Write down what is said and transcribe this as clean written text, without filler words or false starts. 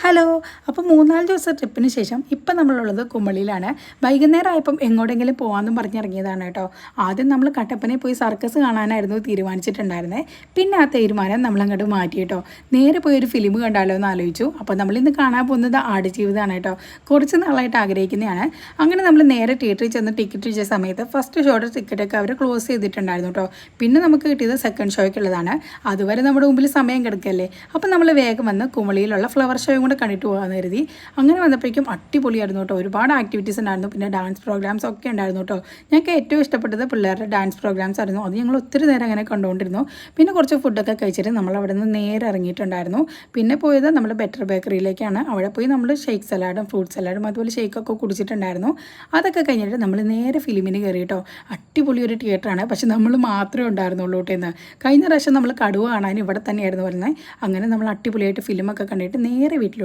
Hello. അപ്പോൾ 3-4 ദിവസത്തെ ട്രിപ്പിന് ശേഷം ഇപ്പം നമ്മളുള്ളത് കുമളിയിലാണ്. വൈകുന്നേരം ആയപ്പം എങ്ങോട്ടെങ്കിലും പോകാമെന്നും പറഞ്ഞിറങ്ങിയതാണ് കേട്ടോ. ആദ്യം നമ്മൾ കട്ടപ്പനയിൽ പോയി സർക്കസ് കാണാനായിരുന്നു തീരുമാനിച്ചിട്ടുണ്ടായിരുന്നത്. പിന്നെ ആ തീരുമാനം നമ്മളങ്ങോട്ട് മാറ്റി കേട്ടോ. നേരെ പോയി ഒരു ഫിലിം കണ്ടാലോ എന്ന് ആലോചിച്ചു. അപ്പോൾ നമ്മളിന്ന് കാണാൻ പോകുന്നത് ആടുജീവിതമാണ് കേട്ടോ. കുറച്ച് നാളായിട്ട് ആഗ്രഹിക്കുന്നതാണ്. അങ്ങനെ നമ്മൾ നേരെ തിയേറ്ററിൽ ചെന്ന് ടിക്കറ്റ് വെച്ച സമയത്ത് ഫസ്റ്റ് ഷോയുടെ ടിക്കറ്റൊക്കെ അവർ ക്ലോസ് ചെയ്തിട്ടുണ്ടായിരുന്നു കേട്ടോ. പിന്നെ നമുക്ക് കിട്ടിയത് സെക്കൻഡ് ഷോയ്ക്കുള്ളതാണ്. അതുവരെ നമ്മുടെ മുമ്പിൽ സമയം കിടക്കല്ലേ. അപ്പോൾ നമ്മൾ വേഗം വന്ന് കുമളിയിലുള്ള ഫ്ലവർ ഷോയും കൂടെ കണ്ടിട്ട് പോകാമെന്ന് കരുതി. അങ്ങനെ വന്നപ്പോഴേക്കും അടിപൊളിയായിരുന്നു കേട്ടോ. ഒരുപാട് ആക്ടിവിറ്റീസ് ഉണ്ടായിരുന്നു. പിന്നെ ഡാൻസ് പ്രോഗ്രാംസ് ഒക്കെ ഉണ്ടായിരുന്നു കേട്ടോ. ഞങ്ങൾക്ക് ഏറ്റവും ഇഷ്ടപ്പെട്ടത് പിള്ളേരുടെ ഡാൻസ് പ്രോഗ്രാംസ് ആയിരുന്നു. അത് ഞങ്ങൾ ഒത്തിരി നേരം അങ്ങനെ കണ്ടുകൊണ്ടിരുന്നു. പിന്നെ കുറച്ച് ഫുഡൊക്കെ കഴിച്ചിട്ട് നമ്മൾ അവിടെ നിന്ന് നേരെ ഇറങ്ങിയിട്ടുണ്ടായിരുന്നു. പിന്നെ പോയത് നമ്മൾ ബെറ്റർ ബേക്കറിയിലേക്കാണ്. അവിടെ പോയി നമ്മൾ ഷേക്ക് സലാഡും ഫ്രൂട്ട് സലാഡും അതുപോലെ ഷേക്കൊക്കെ കുടിച്ചിട്ടുണ്ടായിരുന്നു. അതൊക്കെ കഴിഞ്ഞിട്ട് നമ്മൾ നേരെ ഫിലിമിന് കയറി കേട്ടോ. അടിപൊളി ഒരു തിയേറ്ററാണ്. പക്ഷെ നമ്മൾ മാത്രമേ ഉണ്ടായിരുന്നുള്ളൂ കേട്ടോ ഇന്ന്. കഴിഞ്ഞ പ്രാവശ്യം നമ്മൾ കടുവ കാണാൻ ഇവിടെ തന്നെയായിരുന്നു വരുന്നത്. അങ്ങനെ നമ്മൾ അടിപൊളിയായിട്ട് ഫിലിമൊക്കെ കണ്ടിട്ട് നേരെ വീട്ടിൽ